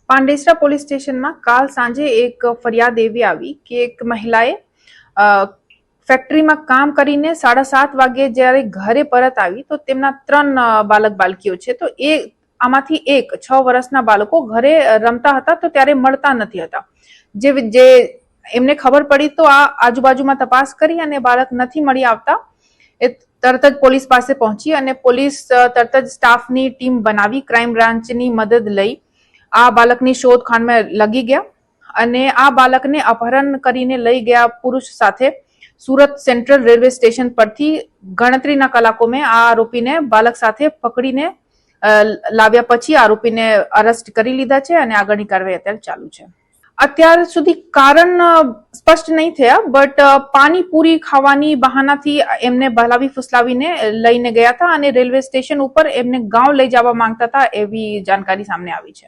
Pandesara police સ્ટેશનમાં કાલ સાંજે એક ફરિયાદ એવી આવી કે એક મહિલાએ ફેક્ટરીમાં કામ કરીને 7:30 વાગે જ્યારે ઘરે પરત આવી તો તેમના 3 બાલક બાલકીઓ છે તો એ આમાંથી એક 6 વર્ષના બાળકો ઘરે રમતા હતા તો ત્યારે મળતા નથી હતા. જે એમને ખબર પડી તો આ આજુબાજુમાં તપાસ કરી અને બાળક નથી મળી આવતા એ તરત જ પોલીસ પાસે પહોંચી અને પોલીસ તરત જ સ્ટાફની ટીમ બનાવી ક્રાઇમ બ્રાન્ચની મદદ લઈ આ બાળકની શોધખોળમાં લગી ગયા અને આ બાળકને અપહરણ કરીને લઈ ગયા પુરુષ સાથે સુરત સેન્ટ્રલ રેલવે સ્ટેશન પરથી ગણતરીના કલાકોમાં આ આરોપીને બાળક સાથે પકડીને લાવ્યા પછી આરોપીને અરેસ્ટ કરી લીધા છે અને આગળની કાર્યવાહી અત્યારે ચાલુ છે. અત્યાર સુધી કારણ સ્પષ્ટ નહીં થયા બટ પાણીપુરી ખાવાની બહાનાથી એમને બહલાવી ફુસલાવીને લઈને ગયા હતા અને રેલવે સ્ટેશન ઉપર એમને ગાંવ લઈ જવા માંગતા હતા એવી જાણકારી સામે આવી છે.